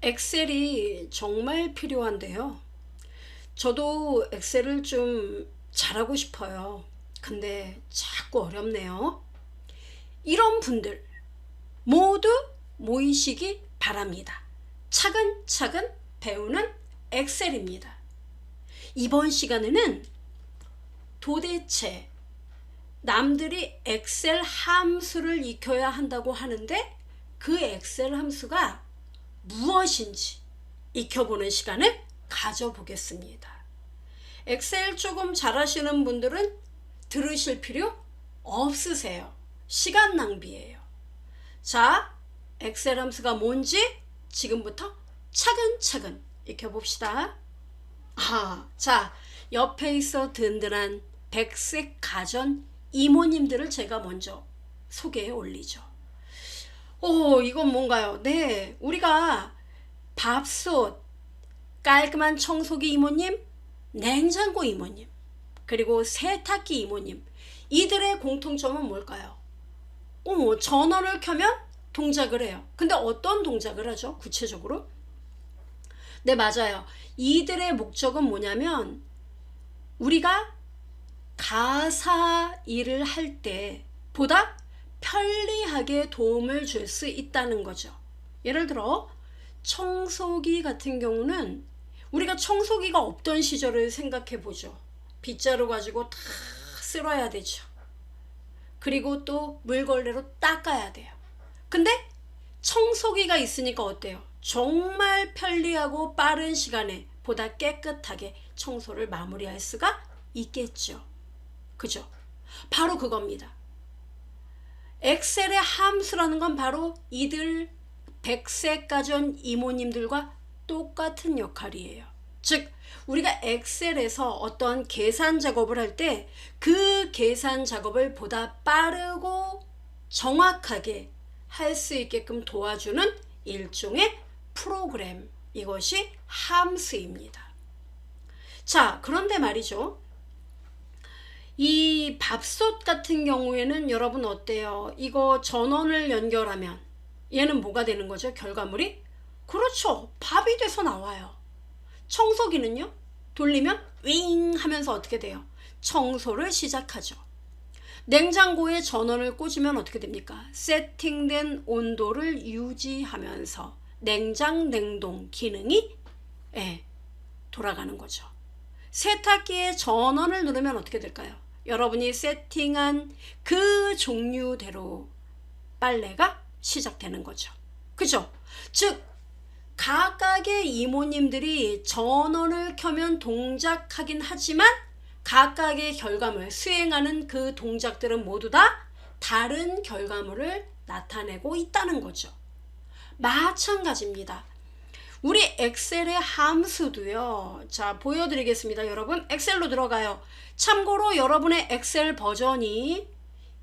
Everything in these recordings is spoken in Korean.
엑셀이 정말 필요한데요. 저도 엑셀을 좀 잘하고 싶어요. 근데 자꾸 어렵네요. 이런 분들 모두 모이시기 바랍니다. 차근차근 배우는 엑셀입니다. 이번 시간에는 도대체 남들이 엑셀 함수를 익혀야 한다고 하는데 그 엑셀 함수가 무엇인지 익혀보는 시간을 가져보겠습니다. 엑셀 조금 잘하시는 분들은 들으실 필요 없으세요. 시간 낭비예요. 자, 엑셀 함수가 뭔지 지금부터 차근차근 익혀봅시다. 자, 옆에 있어 든든한 백색 가전 이모님들을 제가 먼저 소개해 올리죠. 이건 뭔가요? 네, 우리가 밥솥, 깔끔한 청소기 이모님, 냉장고 이모님, 그리고 세탁기 이모님, 이들의 공통점은 뭘까요? 전원을 켜면 동작을 해요. 근데 어떤 동작을 하죠? 구체적으로? 네, 맞아요. 이들의 목적은 뭐냐면 우리가 가사 일을 할 때 보다 편리하게 도움을 줄 수 있다는 거죠. 예를 들어 청소기 같은 경우는 우리가 청소기가 없던 시절을 생각해 보죠. 빗자루 가지고 다 쓸어야 되죠. 그리고 또 물걸레로 닦아야 돼요. 근데 청소기가 있으니까 어때요? 정말 편리하고 빠른 시간에 보다 깨끗하게 청소를 마무리할 수가 있겠죠. 그죠? 바로 그겁니다. 엑셀의 함수라는 건 바로 이들 백색 가전 이모님들과 똑같은 역할이에요. 즉 우리가 엑셀에서 어떤 계산 작업을 할 때 그 계산 작업을 보다 빠르고 정확하게 할 수 있게끔 도와주는 일종의 프로그램, 이것이 함수입니다. 자, 그런데 말이죠. 이 밥솥 같은 경우에는 여러분 어때요? 이거 전원을 연결하면 얘는 뭐가 되는 거죠? 결과물이? 그렇죠. 밥이 돼서 나와요. 청소기는요? 돌리면 윙 하면서 어떻게 돼요? 청소를 시작하죠. 냉장고에 전원을 꽂으면 어떻게 됩니까? 세팅된 온도를 유지하면서 냉장 냉동 기능이 돌아가는 거죠. 세탁기에 전원을 누르면 어떻게 될까요? 여러분이 세팅한 그 종류대로 빨래가 시작되는 거죠. 그죠? 즉 각각의 이모님들이 전원을 켜면 동작하긴 하지만 각각의 결과물, 수행하는 그 동작들은 모두 다 다른 결과물을 나타내고 있다는 거죠. 마찬가지입니다. 우리 엑셀의 함수도요. 자, 보여드리겠습니다. 여러분 엑셀로 들어가요. 참고로 여러분의 엑셀 버전이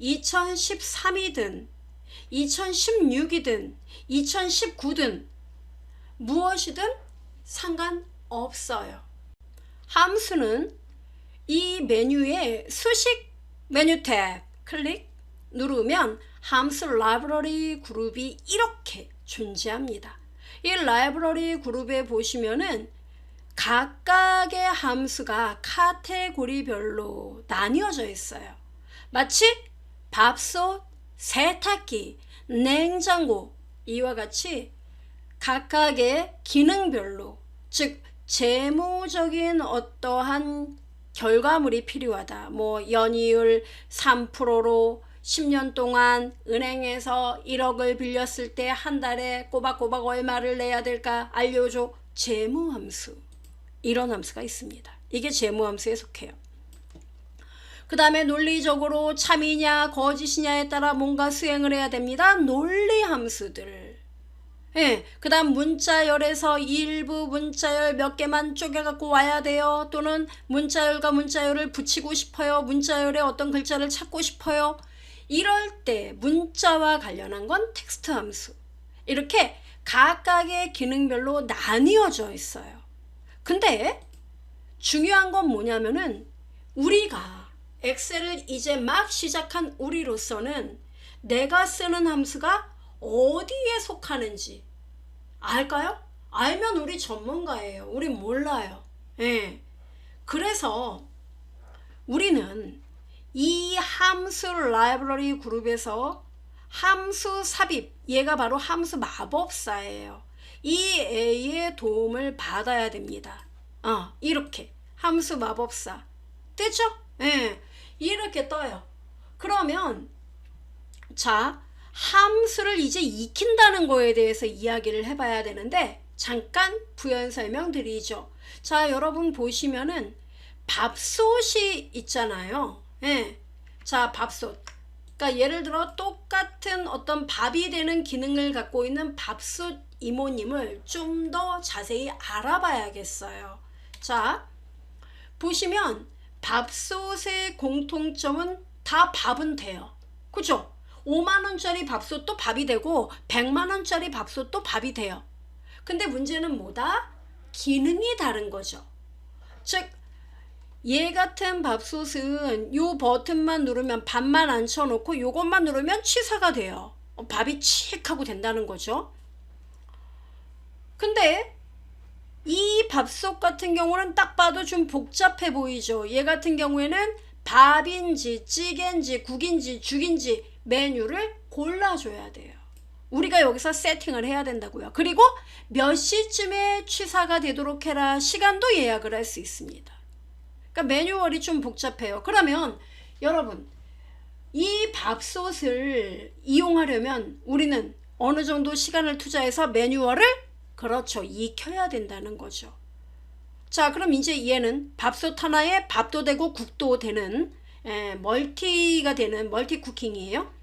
2013이든 2016이든 2019든 무엇이든 상관없어요. 함수는 이 메뉴에 수식 메뉴 탭 클릭 누르면 함수 라이브러리 그룹이 이렇게 존재합니다. 이 라이브러리 그룹에 보시면은 각각의 함수가 카테고리별로 나뉘어져 있어요. 마치 밥솥, 세탁기, 냉장고 이와 같이 각각의 기능별로, 즉 재무적인 어떠한 결과물이 필요하다. 뭐 연이율 3%로 10년 동안 은행에서 1억을 빌렸을 때 한 달에 꼬박꼬박 얼마를 내야 될까 알려줘. 재무함수. 이런 함수가 있습니다. 이게 재무함수에 속해요. 그 다음에 논리적으로 참이냐 거짓이냐에 따라 뭔가 수행을 해야 됩니다. 논리함수들. 그 다음 문자열에서 일부 문자열 몇 개만 쪼개갖고 와야 돼요. 또는 문자열과 문자열을 붙이고 싶어요. 문자열에 어떤 글자를 찾고 싶어요. 이럴 때 문자와 관련한 건 텍스트 함수. 이렇게 각각의 기능별로 나뉘어져 있어요. 근데 중요한 건 뭐냐면은 우리가 엑셀을 이제 막 시작한 우리로서는 내가 쓰는 함수가 어디에 속하는지 알까요? 알면 우리 전문가예요. 우리 몰라요. 예. 그래서 우리는 이 함수 라이브러리 그룹에서 함수 삽입, 얘가 바로 함수 마법사예요. 이 A의 도움을 받아야 됩니다. 이렇게 함수 마법사 뜨죠? 예. 이렇게 떠요. 그러면 자, 함수를 이제 익힌다는 거에 대해서 이야기를 해봐야 되는데 잠깐 부연 설명 드리죠. 자, 여러분 보시면은 밥솥이 있잖아요. 예. 자, 밥솥. 그러니까 예를 들어 똑같은 어떤 밥이 되는 기능을 갖고 있는 밥솥 이모님을 좀 더 자세히 알아봐야겠어요. 자, 보시면 밥솥의 공통점은 다 밥은 돼요. 그죠? 5만원짜리 밥솥도 밥이 되고 100만원짜리 밥솥도 밥이 돼요. 근데 문제는 뭐다? 기능이 다른 거죠. 즉, 얘 같은 밥솥은 요 버튼만 누르면 밥만 앉혀놓고 요것만 누르면 취사가 돼요. 밥이 칙 하고 된다는 거죠. 근데 이 밥솥 같은 경우는 딱 봐도 좀 복잡해 보이죠. 얘 같은 경우에는 밥인지 찌개인지 국인지 죽인지 메뉴를 골라줘야 돼요. 우리가 여기서 세팅을 해야 된다고요. 그리고 몇 시쯤에 취사가 되도록 해라. 시간도 예약을 할 수 있습니다. 그러니까 매뉴얼이 좀 복잡해요. 그러면 여러분, 이 밥솥을 이용하려면 우리는 어느 정도 시간을 투자해서 매뉴얼을 그렇죠, 익혀야 된다는 거죠. 자, 그럼 이제 얘는 밥솥 하나에 밥도 되고 국도 되는 멀티가 되는 멀티 쿠킹이에요.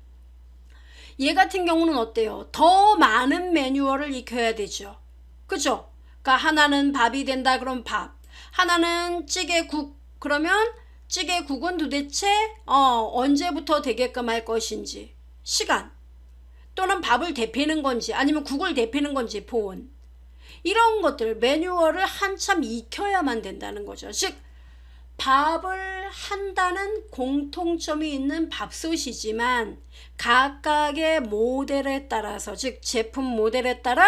얘 같은 경우는 어때요? 더 많은 매뉴얼을 익혀야 되죠. 그죠? 그러니까 하나는 밥이 된다 그럼 밥, 하나는 찌개국 그러면 찌개국은 도대체 언제부터 되게끔 할 것인지, 시간, 또는 밥을 데피는 건지 아니면 국을 데피는 건지 보온, 이런 것들 매뉴얼을 한참 익혀야만 된다는 거죠. 즉 밥을 한다는 공통점이 있는 밥솥이지만 각각의 모델에 따라서, 즉 제품 모델에 따라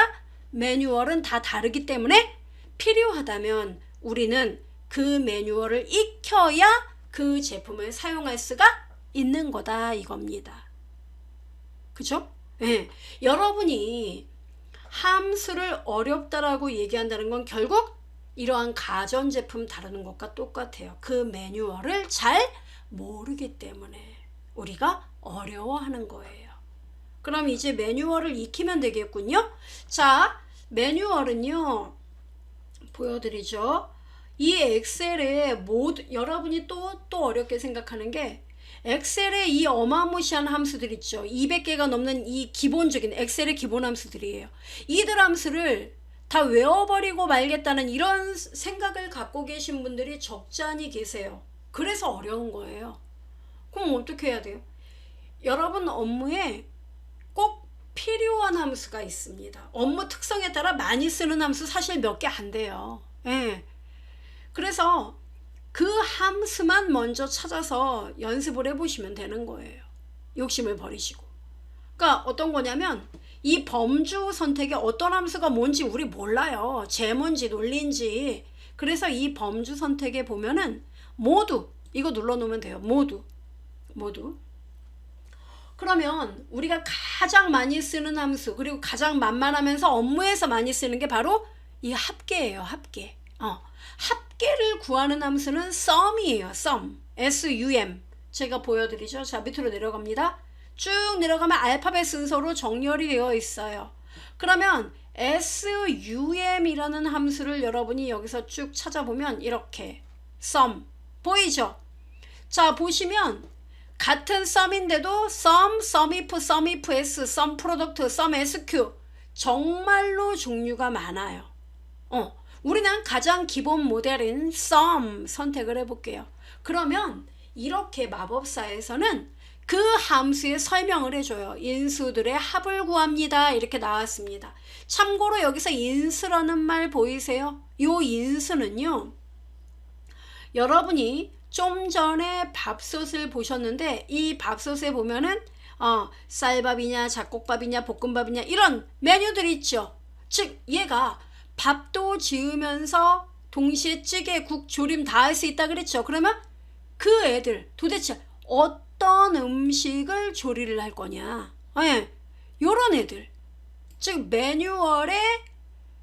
매뉴얼은 다 다르기 때문에 필요하다면 우리는 그 매뉴얼을 익혀야 그 제품을 사용할 수가 있는 거다 이겁니다. 그죠? 네. 여러분이 함수를 어렵다라고 얘기한다는 건 결국 이러한 가전제품 다루는 것과 똑같아요. 그 매뉴얼을 잘 모르기 때문에 우리가 어려워하는 거예요. 그럼 이제 매뉴얼을 익히면 되겠군요. 자, 매뉴얼은요, 보여드리죠. 이 엑셀에 여러분이 또 어렵게 생각하는 게 엑셀에 이 어마무시한 함수들 있죠. 200개가 넘는 이 기본적인 엑셀의 기본 함수들이에요. 이들 함수를 다 외워버리고 말겠다는 이런 생각을 갖고 계신 분들이 적잖이 계세요. 그래서 어려운 거예요. 그럼 어떻게 해야 돼요? 여러분 업무에 꼭 필요한 함수가 있습니다. 업무 특성에 따라 많이 쓰는 함수 사실 몇 개 안 돼요. 예. 그래서 그 함수만 먼저 찾아서 연습을 해보시면 되는 거예요. 욕심을 버리시고. 그러니까 어떤 거냐면 이 범주 선택에 어떤 함수가 뭔지 우리 몰라요. 제문지 논리인지. 그래서 이 범주 선택에 보면은 모두 이거 눌러놓으면 돼요. 모두. 그러면 우리가 가장 많이 쓰는 함수, 그리고 가장 만만하면서 업무에서 많이 쓰는 게 바로 이 합계예요. 합계. 합계를 구하는 함수는 sum이에요. sum. S-U-M. 제가 보여드리죠. 자, 밑으로 내려갑니다. 쭉 내려가면 알파벳 순서로 정렬이 되어 있어요. 그러면 SUM이라는 함수를 여러분이 여기서 쭉 찾아보면 이렇게 sum 보이죠? 자, 보시면 같은 sum인데도 sum, sumif, sumif s, sum product, sum sq 정말로 종류가 많아요. 우리는 가장 기본 모델인 sum 선택을 해볼게요. 그러면 이렇게 마법사에서는 그 함수의 설명을 해줘요. 인수들의 합을 구합니다. 이렇게 나왔습니다. 참고로 여기서 인수라는 말 보이세요? 요 인수는요, 여러분이 좀 전에 밥솥을 보셨는데 이 밥솥에 보면은 쌀밥이냐 잡곡밥이냐 볶음밥이냐 이런 메뉴들이 있죠. 즉 얘가 밥도 지으면서 동시에 찌개, 국, 조림 다 할 수 있다 그랬죠. 그러면 그 애들 도대체 어떤 음식을 조리를 할 거냐. 예, 요런 애들. 즉 매뉴얼에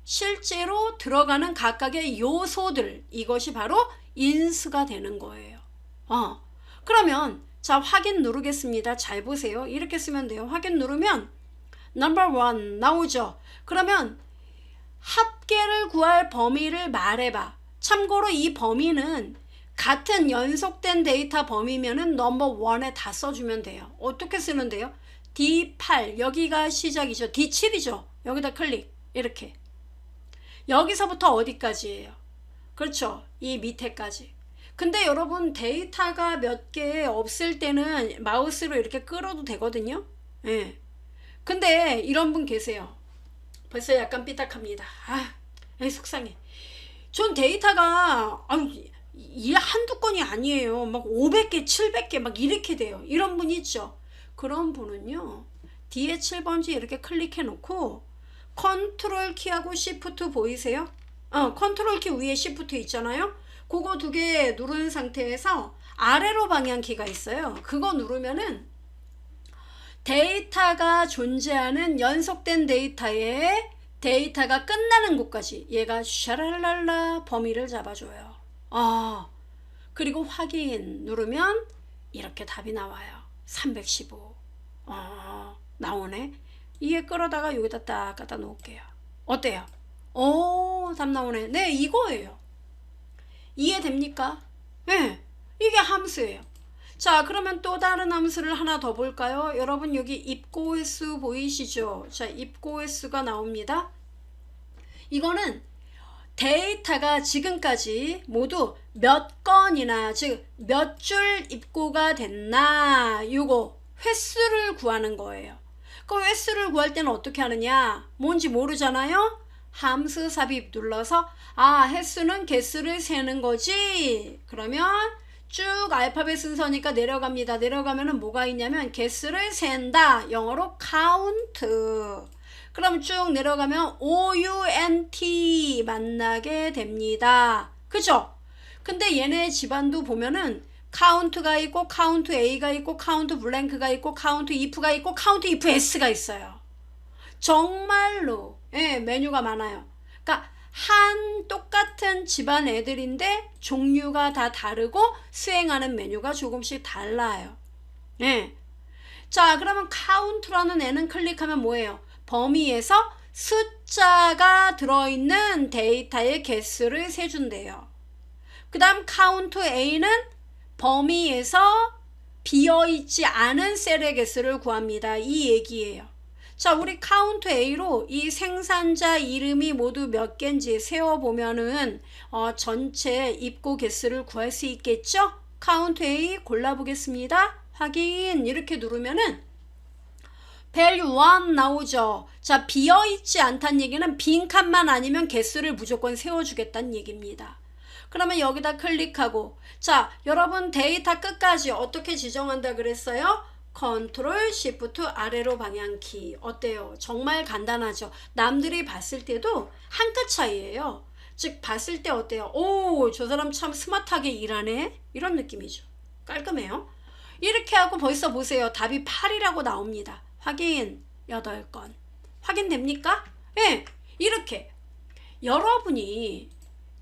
실제로 들어가는 각각의 요소들, 이것이 바로 인수가 되는 거예요. 그러면 자 확인 누르겠습니다. 잘 보세요. 이렇게 쓰면 돼요. 확인 누르면 number 1 나오죠. 그러면 합계를 구할 범위를 말해봐. 참고로 이 범위는 같은 연속된 데이터 범위면은 넘버 1에 다 써주면 돼요. 어떻게 쓰는데요? D8 여기가 시작이죠. D7이죠. 여기다 클릭 이렇게. 여기서부터 어디까지예요? 그렇죠. 이 밑에까지. 근데 여러분 데이터가 몇 개 없을 때는 마우스로 이렇게 끌어도 되거든요. 예. 근데 이런 분 계세요. 벌써 약간 삐딱합니다. 속상해. 전 데이터가 이 한두 건이 아니에요. 막 500개, 700개 막 이렇게 돼요. 이런 분 있죠. 그런 분은요. 뒤에 7번지 이렇게 클릭해 놓고 컨트롤 키하고 시프트 보이세요? 컨트롤 키 위에 시프트 있잖아요. 그거 두 개 누른 상태에서 아래로 방향키가 있어요. 그거 누르면은 데이터가 존재하는 연속된 데이터에 데이터가 끝나는 곳까지 얘가 샤랄랄라 범위를 잡아줘요. 그리고 확인 누르면 이렇게 답이 나와요. 315. 나오네. 이게 끌어다가 여기다 딱 갖다 놓을게요. 어때요? 답 나오네. 네, 이거예요. 이해됩니까? 네, 이게 함수예요. 자, 그러면 또 다른 함수를 하나 더 볼까요? 여러분 여기 입고 횟수 보이시죠? 자, 입고 횟수가 나옵니다. 이거는 데이터가 지금까지 모두 몇 건이나 즉 몇 줄 입고가 됐나 요거 횟수를 구하는 거예요. 그 횟수를 구할 때는 어떻게 하느냐? 뭔지 모르잖아요? 함수 삽입 눌러서 횟수는 개수를 세는 거지. 그러면 쭉 알파벳 순서니까 내려갑니다. 내려가면은 뭐가 있냐면 개수를 센다. 영어로 count. 그럼 쭉 내려가면 OUNT 만나게 됩니다. 그죠? 근데 얘네 집안도 보면은 count가 있고 count A가 있고 count 블랭크가 있고 count if가 있고 count if S가 있어요. 정말로 메뉴가 많아요. 그러니까 한 똑같은 집안 애들인데 종류가 다 다르고 수행하는 메뉴가 조금씩 달라요. 자, 그러면 count라는 애는 클릭하면 뭐예요? 범위에서 숫자가 들어있는 데이터의 개수를 세준대요. 그 다음 count A는 범위에서 비어있지 않은 셀의 개수를 구합니다. 이 얘기예요. 자, 우리 count A로 이 생산자 이름이 모두 몇 개인지 세어보면은 전체 입고 개수를 구할 수 있겠죠? count A 골라보겠습니다. 확인 이렇게 누르면은 value 1 나오죠. 자, 비어있지 않다는 얘기는 빈 칸만 아니면 개수를 무조건 세워주겠다는 얘기입니다. 그러면 여기다 클릭하고 자, 여러분 데이터 끝까지 어떻게 지정한다 그랬어요? 컨트롤 시프트 아래로 방향키. 어때요? 정말 간단하죠. 남들이 봤을 때도 한 끗 차이예요. 즉 봤을 때 어때요? 오, 저 사람 참 스마트하게 일하네. 이런 느낌이죠. 깔끔해요. 이렇게 하고 벌써 보세요. 답이 8이라고 나옵니다. 확인 8건. 확인됩니까? 네, 이렇게 여러분이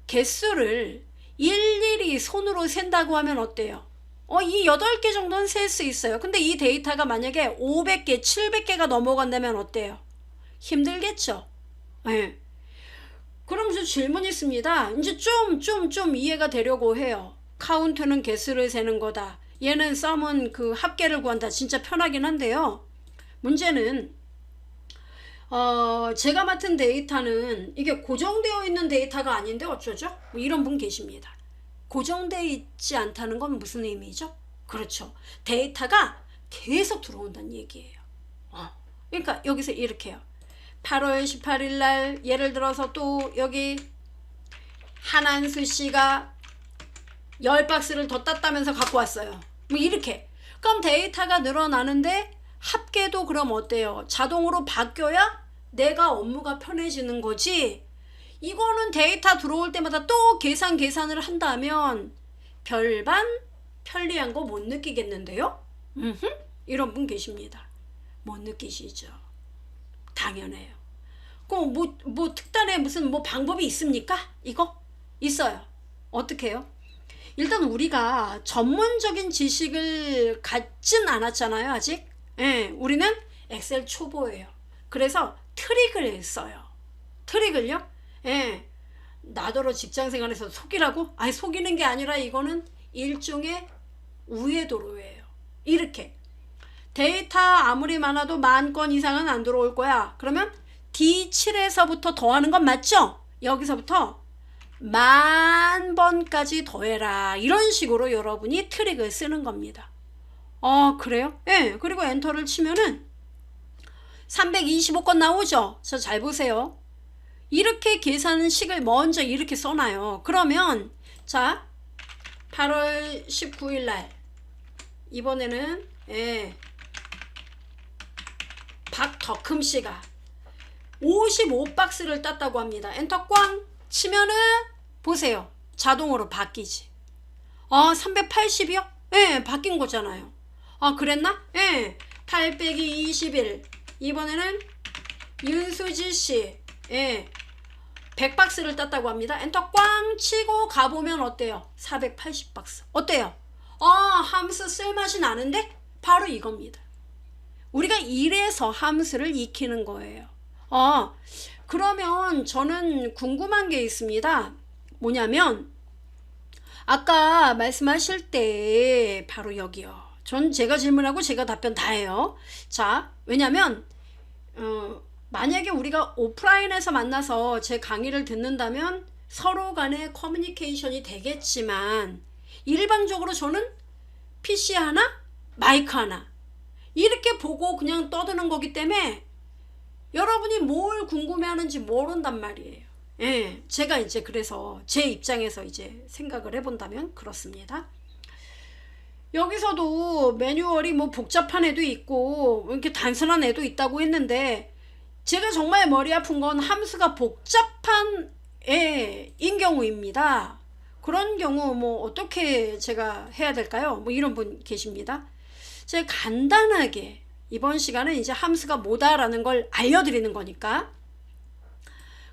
개수를 일일이 손으로 센다고 하면 어때요? 이 8개 정도는 셀 수 있어요. 근데 이 데이터가 만약에 500개, 700개가 넘어간다면 어때요? 힘들겠죠? 네. 그럼 저 질문 있습니다. 이제 좀 이해가 되려고 해요. 카운트는 개수를 세는 거다. 얘는 썸은 그 합계를 구한다. 진짜 편하긴 한데요. 문제는 제가 맡은 데이터는 이게 고정되어 있는 데이터가 아닌데 어쩌죠? 뭐 이런 분 계십니다. 고정되어 있지 않다는 건 무슨 의미죠? 그렇죠. 데이터가 계속 들어온다는 얘기예요. 그러니까 여기서 이렇게 해요. 8월 18일 날 예를 들어서 또 여기 한한수 씨가 10박스를 더 땄다면서 갖고 왔어요. 뭐 이렇게. 그럼 데이터가 늘어나는데 합계도 그럼 어때요? 자동으로 바뀌어야 내가 업무가 편해지는 거지. 이거는 데이터 들어올 때마다 또 계산을 한다면 별반 편리한 거 못 느끼겠는데요? 이런 분 계십니다. 못 느끼시죠? 당연해요. 그럼 뭐 특단의 무슨 뭐 방법이 있습니까? 이거? 있어요. 어떻게 해요? 일단 우리가 전문적인 지식을 갖진 않았잖아요, 아직. 예, 우리는 엑셀 초보예요. 그래서 트릭을 써요. 트릭을요? 예, 나더러 직장생활에서 속이라고? 아니, 속이는 게 아니라 이거는 일종의 우회도로예요. 이렇게 데이터 아무리 많아도 10,000건 이상은 안 들어올 거야. 그러면 D7에서부터 더하는 건 맞죠? 여기서부터 10,000번까지 더해라. 이런 식으로 여러분이 트릭을 쓰는 겁니다. 그래요? 예, 그리고 엔터를 치면은 325건 나오죠? 저 잘 보세요. 이렇게 계산식을 먼저 이렇게 써놔요. 그러면 자, 8월 19일 날 이번에는 박덕흠 씨가 55박스를 땄다고 합니다. 엔터 꽝 치면은 보세요. 자동으로 바뀌지. 380이요? 예, 바뀐 거잖아요. 그랬나? 예, 8 빼기 21. 이번에는 윤수지 씨, 100박스를 땄다고 합니다. 엔터 꽝 치고 가보면 어때요? 480박스. 어때요? 함수 쓸맛이 나는데? 바로 이겁니다. 우리가 이래서 함수를 익히는 거예요. 그러면 저는 궁금한 게 있습니다. 뭐냐면 아까 말씀하실 때 바로 여기요. 전 제가 질문하고 제가 답변 다 해요. 자, 왜냐면 만약에 우리가 오프라인에서 만나서 제 강의를 듣는다면 서로 간의 커뮤니케이션이 되겠지만 일반적으로 저는 PC 하나, 마이크 하나 이렇게 보고 그냥 떠드는 거기 때문에 여러분이 뭘 궁금해하는지 모른단 말이에요. 예, 제가 이제 그래서 제 입장에서 이제 생각을 해본다면 그렇습니다. 여기서도 매뉴얼이 뭐 복잡한 애도 있고 이렇게 단순한 애도 있다고 했는데 제가 정말 머리 아픈 건 함수가 복잡한 애인 경우입니다. 그런 경우 뭐 어떻게 제가 해야 될까요? 뭐 이런 분 계십니다. 제가 간단하게 이번 시간은 이제 함수가 뭐다라는 걸 알려드리는 거니까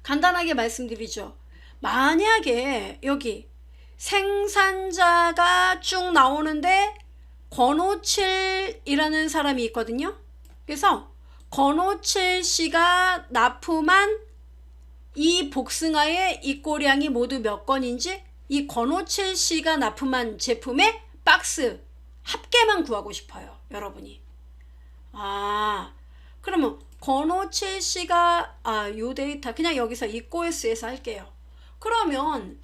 간단하게 말씀드리죠. 만약에 여기 생산자가 쭉 나오는데 권오칠이라는 사람이 있거든요. 그래서 권오칠 씨가 납품한 이 복숭아의 입고량이 모두 몇 건인지 이 권오칠 씨가 납품한 제품의 박스 합계만 구하고 싶어요. 여러분이. 그러면 권오칠 씨가 요 데이터 그냥 여기서 입고S에서 할게요. 그러면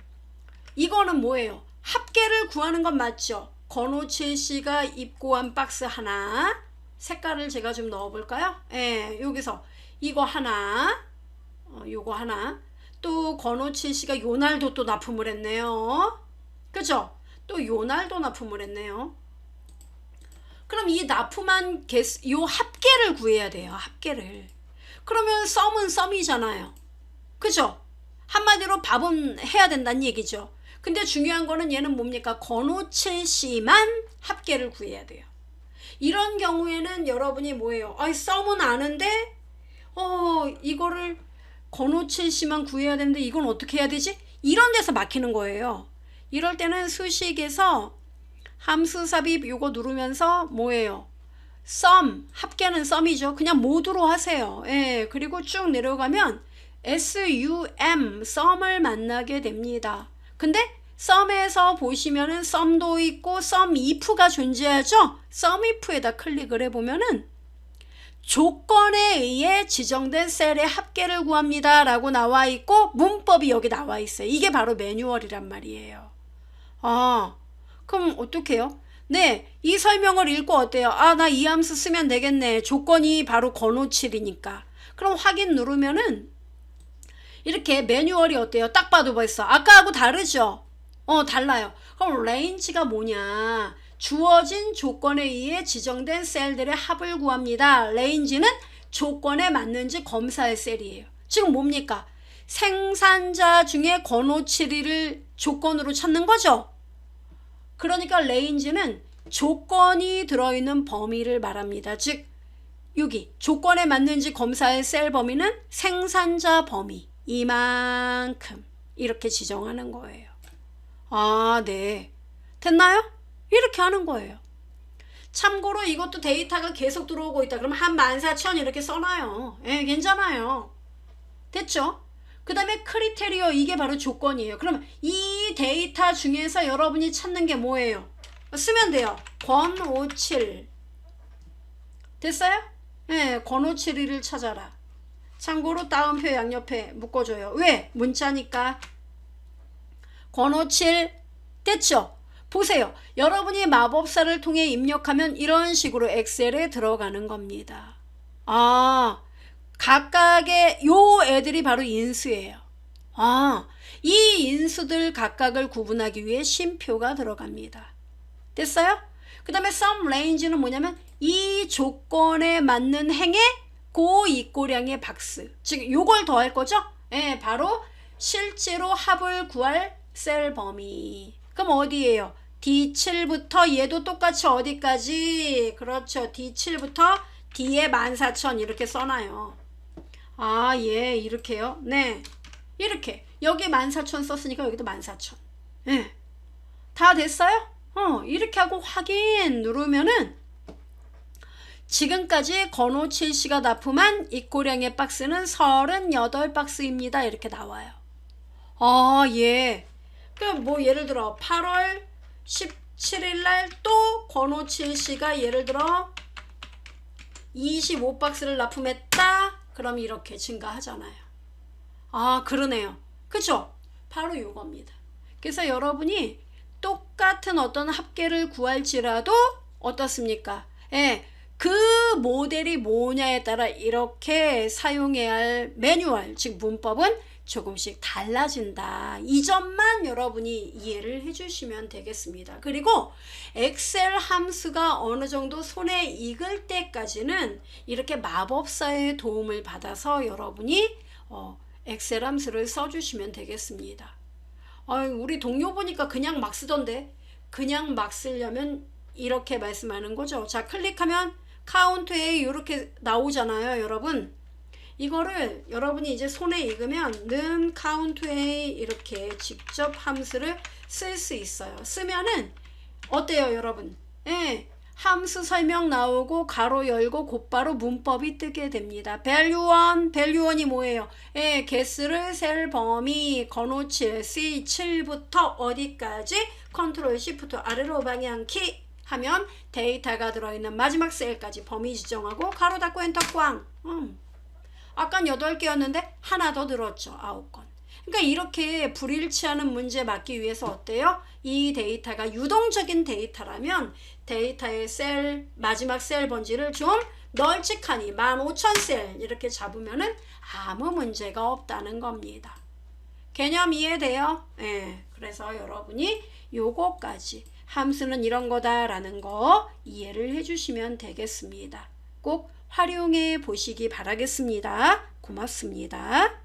이거는 뭐예요? 합계를 구하는 건 맞죠? 권오칠 씨가 입고한 박스 하나, 색깔을 제가 좀 넣어볼까요? 여기서 이거 하나, 요거 하나, 또 권오칠 씨가 요날도 또 납품을 했네요. 그죠? 또 요날도 납품을 했네요. 그럼 이 납품한 요 합계를 구해야 돼요. 합계를. 그러면 썸은 썸이잖아요. 그죠? 한마디로 밥은 해야 된다는 얘기죠. 근데 중요한 거는 얘는 뭡니까? 권오칠 씨만 합계를 구해야 돼요. 이런 경우에는 여러분이 뭐예요? 썸은 아는데 이거를 권오칠 씨만 구해야 되는데 이건 어떻게 해야 되지? 이런 데서 막히는 거예요. 이럴 때는 수식에서 함수 삽입 요거 누르면서 뭐예요? 썸, 합계는 썸이죠. 그냥 모두로 하세요. 그리고 쭉 내려가면 SUM, 썸을 만나게 됩니다. 근데 썸에서 보시면은 썸도 있고 썸 if가 존재하죠. 썸 if에다 클릭을 해보면은 조건에 의해 지정된 셀의 합계를 구합니다 라고 나와 있고 문법이 여기 나와 있어요. 이게 바로 매뉴얼이란 말이에요. 그럼 어떻게 해요? 네, 이 설명을 읽고 어때요? 나 이 함수 쓰면 되겠네. 조건이 바로 권오칠이니까. 그럼 확인 누르면은 이렇게 매뉴얼이 어때요? 딱 봐도 벌써 아까하고 다르죠? 달라요. 그럼 range가 뭐냐? 주어진 조건에 의해 지정된 셀들의 합을 구합니다. range는 조건에 맞는지 검사할 셀이에요. 지금 뭡니까? 생산자 중에 번호 7위를 조건으로 찾는 거죠. 그러니까 range는 조건이 들어있는 범위를 말합니다. 즉 여기 조건에 맞는지 검사할 셀 범위는 생산자 범위 이만큼 이렇게 지정하는 거예요. 아, 네. 됐나요? 이렇게 하는 거예요. 참고로 이것도 데이터가 계속 들어오고 있다. 그러면 한 14,000 이렇게 써놔요. 예, 괜찮아요. 됐죠? 그 다음에 크리테리어, 이게 바로 조건이에요. 그러면 이 데이터 중에서 여러분이 찾는 게 뭐예요? 쓰면 돼요. 권57. 됐어요? 예, 권57을 찾아라. 참고로 따옴표 양옆에 묶어줘요. 왜? 문자니까. 권57 됐죠? 보세요. 여러분이 마법사를 통해 입력하면 이런 식으로 엑셀에 들어가는 겁니다. 아, 각각의 요 애들이 바로 인수예요. 아, 이 인수들 각각을 구분하기 위해 쉼표가 들어갑니다. 됐어요? 그 다음에 sum range는 뭐냐면 이 조건에 맞는 행의 고 입고량의 박스. 즉 요걸 더할 거죠? 예, 바로 실제로 합을 구할 셀 범위. 그럼 어디예요? D7부터 얘도 똑같이 어디까지? 그렇죠. D7부터 D에 14,000 이렇게 써놔요. 아, 예, 이렇게요. 네, 이렇게 여기 14,000 썼으니까 여기도 14,000. 예, 다 됐어요? 이렇게 하고 확인 누르면은 지금까지 건호 7씨가 납품한 입고량의 박스는 38박스입니다. 이렇게 나와요. 아, 예. 그럼 뭐 예를 들어 8월 17일 날 또 건호 7씨가 예를 들어 25박스를 납품했다. 그럼 이렇게 증가하잖아요. 아, 그러네요. 그쵸? 바로 요겁니다. 그래서 여러분이 똑같은 어떤 합계를 구할지라도 어떻습니까? 예, 그 모델이 뭐냐에 따라 이렇게 사용해야 할 매뉴얼, 즉 문법은 조금씩 달라진다. 이 점만 여러분이 이해를 해주시면 되겠습니다. 그리고 엑셀 함수가 어느 정도 손에 익을 때까지는 이렇게 마법사의 도움을 받아서 여러분이 엑셀 함수를 써주시면 되겠습니다. 우리 동료 보니까 그냥 막 쓰던데, 그냥 막 쓰려면 이렇게 말씀하는 거죠. 자, 클릭하면 카운트에 이렇게 나오잖아요, 여러분. 이거를 여러분이 이제 손에 익으면 는 카운트에 이렇게 직접 함수를 쓸 수 있어요. 쓰면은 어때요, 여러분? 예, 함수 설명 나오고 가로 열고 곧바로 문법이 뜨게 됩니다. value1이 뭐예요? 예, 개수를 셀 범위 건호 7, C7부터 어디까지 컨트롤 시프트 아래로 방향키 하면 데이터가 들어있는 마지막 셀까지 범위 지정하고 가로 닫고 엔터 꽝. 아깐 8개였는데 하나 더 늘었죠. 9건. 그러니까 이렇게 불일치하는 문제 맞기 위해서 어때요? 이 데이터가 유동적인 데이터라면 데이터의 셀, 마지막 셀 번지를 좀 널찍하니 15,000셀 이렇게 잡으면은 아무 문제가 없다는 겁니다. 개념 이해돼요? 예. 그래서 여러분이 요거까지 함수는 이런 거다라는 거 이해를 해주시면 되겠습니다. 꼭 활용해 보시기 바라겠습니다. 고맙습니다.